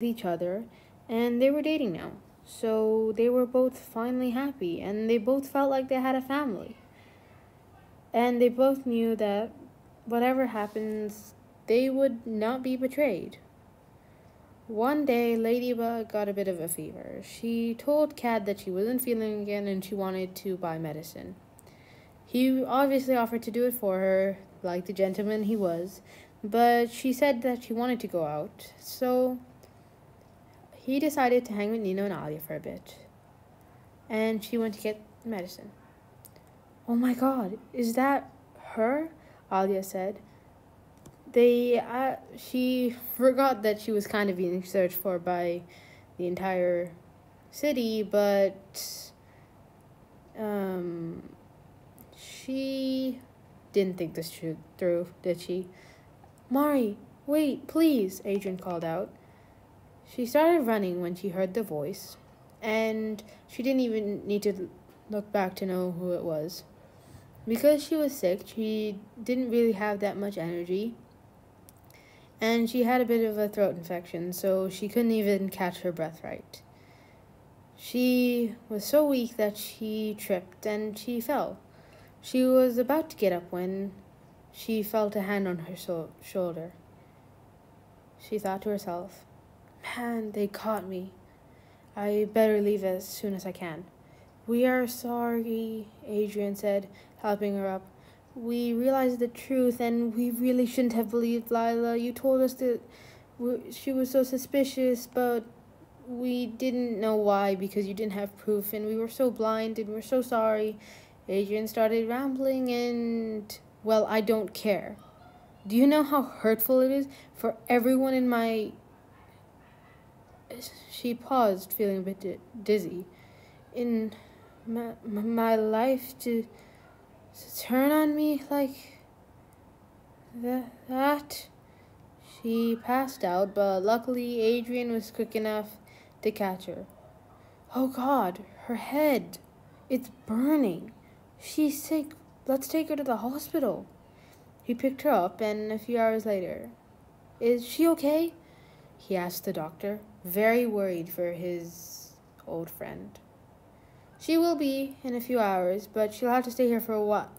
each other, and they were dating now. So they were both finally happy, and they both felt like they had a family. And they both knew that whatever happens, they would not be betrayed. One day, Ladybug got a bit of a fever. She told Cat that she wasn't feeling again and she wanted to buy medicine. He obviously offered to do it for her, like the gentleman he was, but she said that she wanted to go out, so he decided to hang with Nino and Alia for a bit. And she went to get medicine. Oh my god, is that her? Alia said. She forgot that she was kind of being searched for by the entire city, but she didn't think this through, did she? Mari, wait, please, Adrian called out. She started running when she heard the voice, and she didn't even need to look back to know who it was. Because she was sick, she didn't really have that much energy, and she had a bit of a throat infection, so she couldn't even catch her breath right. She was so weak that she tripped and she fell. She was about to get up when she felt a hand on her shoulder. She thought to herself, "Man, they caught me. I better leave as soon as I can." "We are sorry," Adrian said, helping her up. "We realized the truth, and we really shouldn't have believed Lila. You told us that she was so suspicious, but we didn't know why because you didn't have proof, and we were so blind, and we're so sorry." Adrian started rambling, and, well, I don't care. Do you know how hurtful it is for everyone in my... She paused, feeling a bit dizzy. "In my life to turn on me like that?" She passed out, but luckily Adrian was quick enough to catch her. "Oh God, her head. It's burning. She's sick. Let's take her to the hospital." He picked her up, and a few hours later, "Is she okay?" he asked the doctor, very worried for his old friend. "She will be in a few hours, but she'll have to stay here for a while."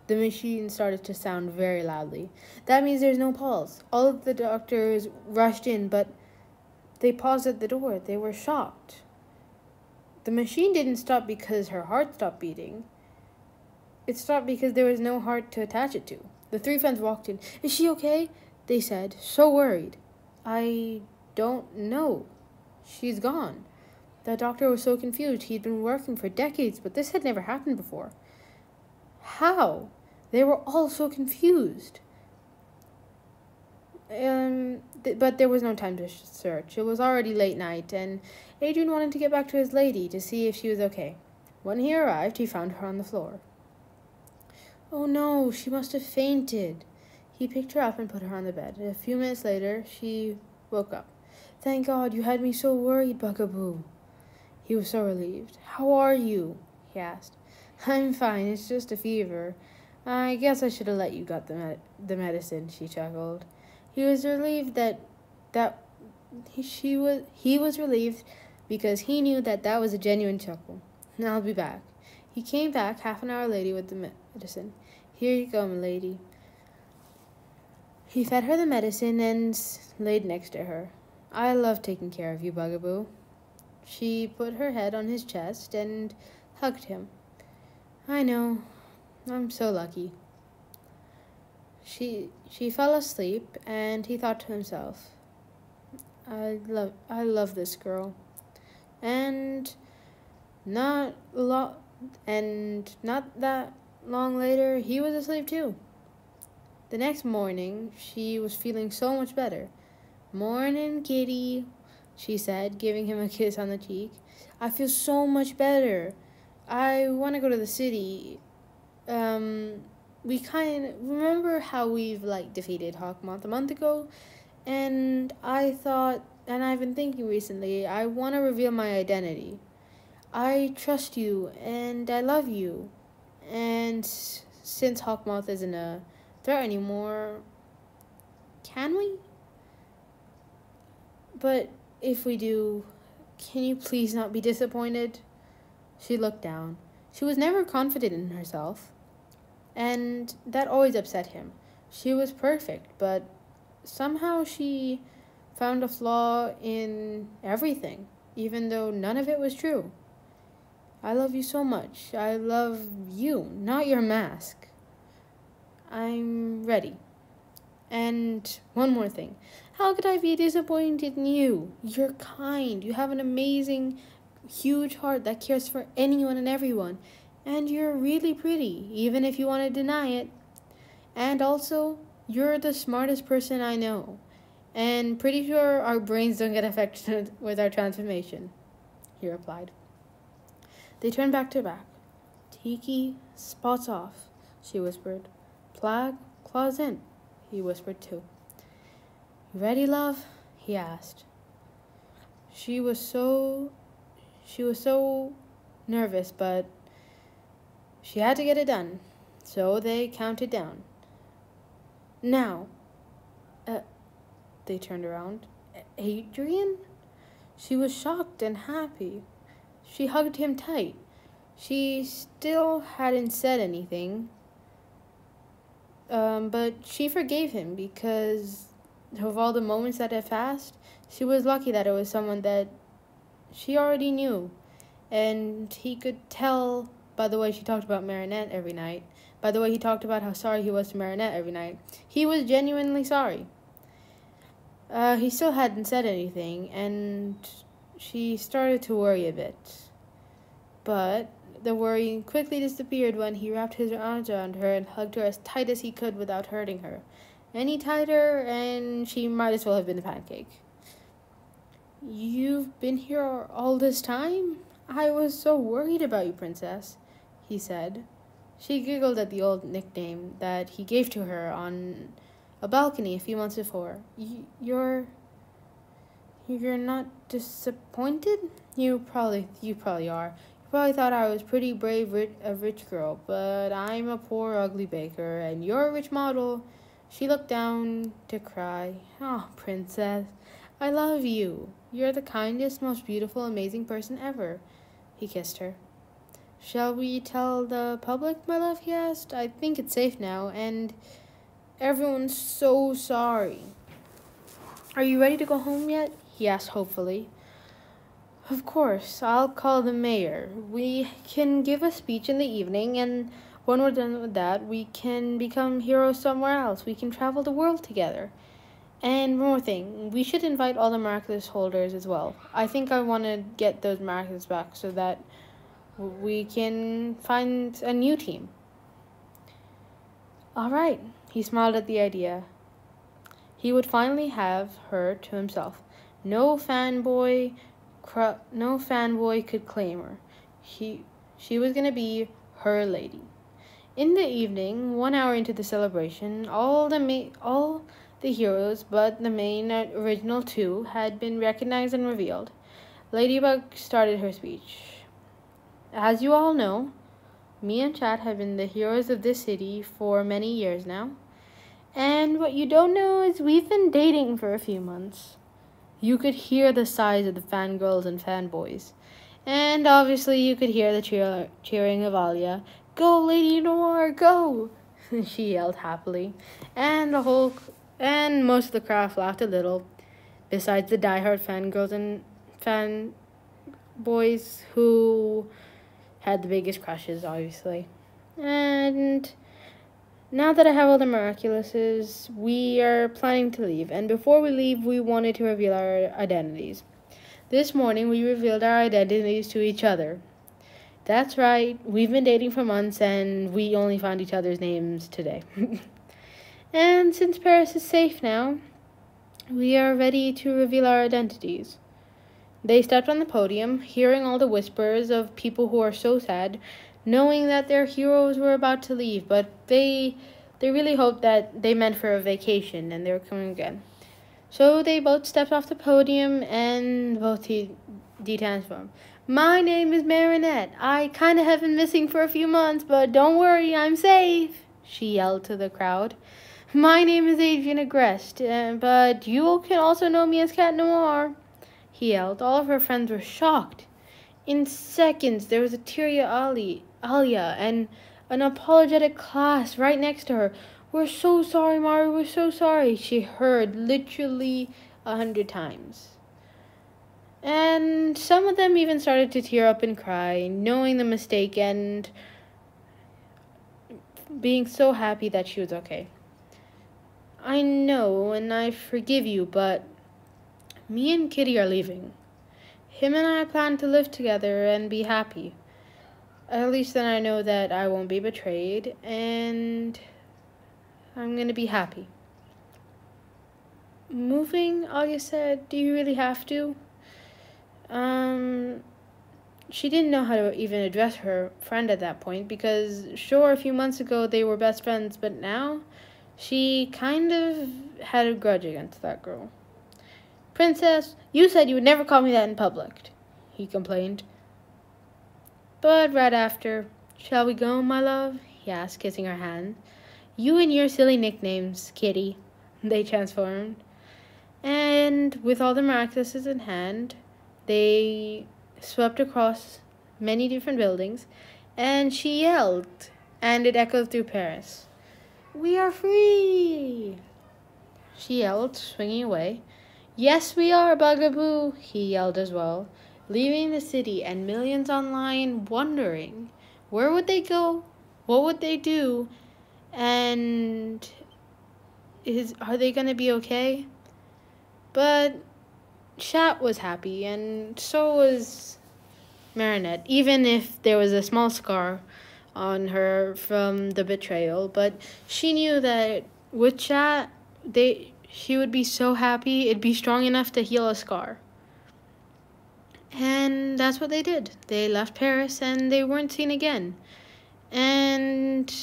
The machine started to sound very loudly. "That means there's no pulse." All of the doctors rushed in, but they paused at the door. They were shocked. The machine didn't stop because her heart stopped beating. It stopped because there was no heart to attach it to. The three friends walked in. "Is she okay?" they said, so worried. "I don't know. She's gone." The doctor was so confused. He'd been working for decades, but this had never happened before. How? They were all so confused. But there was no time to search. It was already late night, and Adrian wanted to get back to his lady to see if she was okay. When he arrived, he found her on the floor. "Oh no, she must have fainted." He picked her up and put her on the bed. A few minutes later, she woke up. "Thank God, you had me so worried, Bugaboo." He was so relieved. "How are you?" he asked. "I'm fine, it's just a fever. I guess I should have let you get the medicine," she chuckled. He was relieved he was relieved because he knew that was a genuine chuckle. "I'll be back." He came back half an hour later with the medicine. "Here you go, milady." He fed her the medicine and laid next to her. "I love taking care of you, Bugaboo." She put her head on his chest and hugged him. "I know. I'm so lucky." She fell asleep, and he thought to himself, I love this girl." And not that long later, he was asleep too. The next morning, she was feeling so much better. "Morning, kitty," she said, giving him a kiss on the cheek. "I feel so much better. I want to go to the city. We remember how we've defeated Hawkmoth a month ago, and I've been thinking recently, I want to reveal my identity. I trust you, and I love you. And since Hawkmoth isn't a threat anymore, can we?" But If we do, can you please not be disappointed? She looked down. She was never confident in herself, and that always upset him. She was perfect, but somehow she found a flaw in everything, even though none of it was true. I love you so much. I love you, not your mask. I'm ready. And one more thing. How could I be disappointed in you? You're kind. You have an amazing, huge heart that cares for anyone and everyone. And you're really pretty, even if you want to deny it. And also, you're the smartest person I know. And pretty sure our brains don't get affected with our transformation, he replied. They turned back to back. Tiki, spots off, she whispered. Flag, claws in, he whispered too. You ready, love? He asked. She was so nervous, but she had to get it done. So they counted down. Now. They turned around. Adrian? She was shocked and happy. She hugged him tight. She still hadn't said anything. But she forgave him because of all the moments that had passed. She was lucky that it was someone that she already knew. And he could tell by the way she talked about Marinette every night, by the way he talked about how sorry he was to Marinette every night. He was genuinely sorry. He still hadn't said anything, and she started to worry a bit. But the worry quickly disappeared when he wrapped his arms around her and hugged her as tight as he could without hurting her. Any tighter, and she might as well have been a pancake. You've been here all this time? I was so worried about you, Princess, he said. She giggled at the old nickname that he gave to her on a balcony a few months before. You're not disappointed? You probably are. You probably thought I was pretty brave, a rich girl, but I'm a poor, ugly baker, and you're a rich model. She looked down to cry. Oh, Princess, I love you. You're the kindest, most beautiful, amazing person ever. He kissed her. Shall we tell the public, my love? He asked. I think it's safe now, and everyone's so sorry. Are you ready to go home yet? He asked hopefully. Of course, I'll call the mayor. We can give a speech in the evening, and when we're done with that, we can become heroes somewhere else. We can travel the world together. And one more thing, we should invite all the miraculous holders as well. I think I want to get those miraculous back so that we can find a new team. All right, he smiled at the idea. He would finally have her to himself. No fanboy could claim her. She was going to be her lady. In the evening, 1 hour into the celebration, all the heroes but the main original two had been recognized and revealed. Ladybug started her speech. As you all know, me and Chad have been the heroes of this city for many years now. And what you don't know is we've been dating for a few months. You could hear the sighs of the fangirls and fanboys. And obviously you could hear the cheering of Alia. Go, Lady Noir, go! She yelled happily. And most of the crowd laughed a little, besides the diehard fangirls and fanboys who had the biggest crushes, obviously. And now that I have all the miraculouses, we are planning to leave. And before we leave, we wanted to reveal our identities. This morning, we revealed our identities to each other. That's right, we've been dating for months, and we only found each other's names today. And since Paris is safe now, we are ready to reveal our identities. They stepped on the podium, hearing all the whispers of people who are so sad, knowing that their heroes were about to leave, but they really hoped that they meant for a vacation and they were coming again. So they both stepped off the podium and both detransformed. My name is Marinette. I kind of have been missing for a few months, but don't worry, I'm safe, she yelled to the crowd. My name is adrianette, but you can also know me as Cat Noir. he yelled. All of her friends were shocked. In seconds, there was a Alia and an apologetic class right next to her. We're so sorry, Mari, we're so sorry, she heard literally 100 times. And some of them even started to tear up and cry, knowing the mistake and being so happy that she was okay. I know, and I forgive you, but me and Kitty are leaving. Him and I plan to live together and be happy. At least then I know that I won't be betrayed, and I'm going to be happy. Moving, Alia said, do you really have to? She didn't know how to even address her friend at that point because, sure, a few months ago they were best friends, but now she kind of had a grudge against that girl. Princess, you said you would never call me that in public, he complained. But right after, shall we go, my love? He asked, kissing her hand. You and your silly nicknames, Kitty. They transformed. And with all the miraculouses in hand, they swept across many different buildings, and she yelled, and it echoed through Paris. We are free! She yelled, swinging away. Yes, we are, Bugaboo, he yelled as well, leaving the city and millions online wondering, where would they go? What would they do? And are they going to be okay? But Chat was happy, and so was Marinette, even if there was a small scar on her from the betrayal. But she knew that with Chat, she would be so happy, it'd be strong enough to heal a scar. And that's what they did. They left Paris, and they weren't seen again. And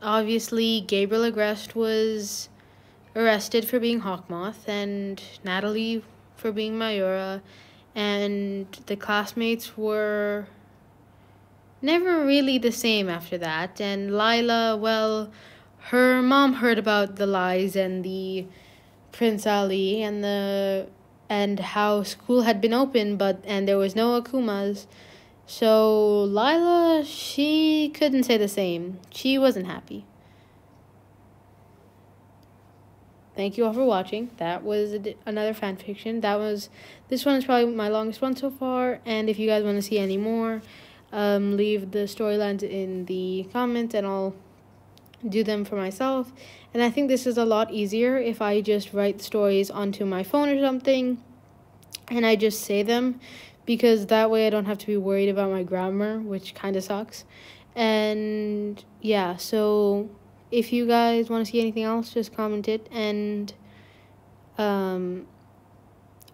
obviously, Gabriel Agreste was arrested for being Hawkmoth, and Natalie for being Mayura, and the classmates were never really the same after that. And Lila, well, her mom heard about the lies and the Prince Ali and how school had been open, and there was no Akumas. So Lila, she couldn't say the same. She wasn't happy. Thank you all for watching. That was another fanfiction. This one is probably my longest one so far. And if you guys want to see any more, leave the storylines in the comments and I'll do them for myself. And I think this is a lot easier if I just write stories onto my phone or something and I just say them, because that way I don't have to be worried about my grammar, which kind of sucks. And yeah, so if you guys want to see anything else, just comment it. And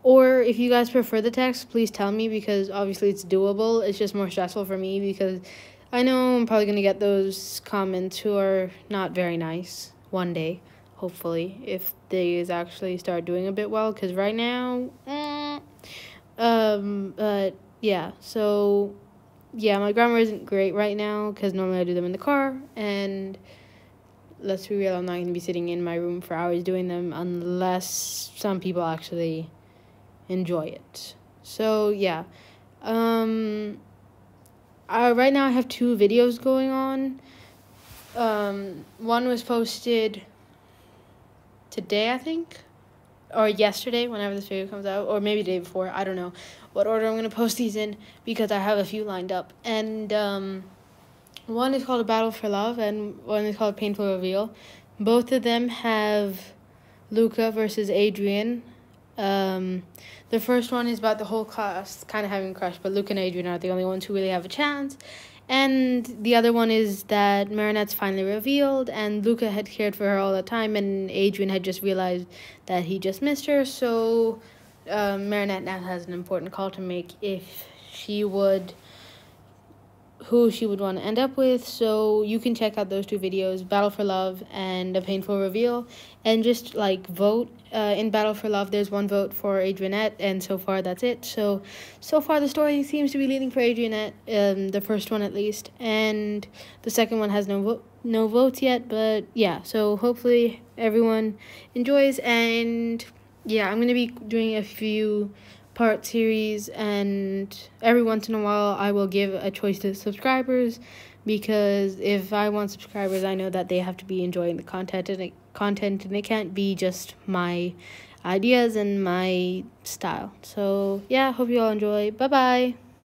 or if you guys prefer the text, please tell me, because obviously it's doable. It's just more stressful for me because I know I'm probably going to get those comments who are not very nice one day, hopefully, if they actually start doing a bit well, because right now, but yeah, so yeah, my grammar isn't great right now because normally I do them in the car, and let's be real, I'm not going to be sitting in my room for hours doing them unless some people actually enjoy it. So yeah, right now I have 2 videos going on. One was posted today, I think, or yesterday, whenever this video comes out, or maybe the day before. I don't know what order I'm going to post these in because I have a few lined up. And one is called A Battle for Love, and one is called Painful Reveal. Both of them have Luca versus Adrian. The first one is about the whole class kind of having a crush, but Luca and Adrian are the only ones who really have a chance. And the other one is that Marinette's finally revealed, and Luca had cared for her all the time, and Adrian had just realized that he just missed her. So Marinette now has an important call to make if who she would want to end up with. So you can check out those 2 videos, Battle for Love and A Painful Reveal, and just like vote. In Battle for Love, there's 1 vote for Adrianette, and so far that's it. So far the story seems to be leaning for Adrianette, the first one at least, and the second one has no votes yet. But yeah, so hopefully everyone enjoys. And yeah, I'm gonna be doing a few part series, and every once in a while I will give a choice to subscribers, because if I want subscribers, I know that they have to be enjoying the content, and it can't be just my ideas and my style. So yeah, hope you all enjoy. Bye bye.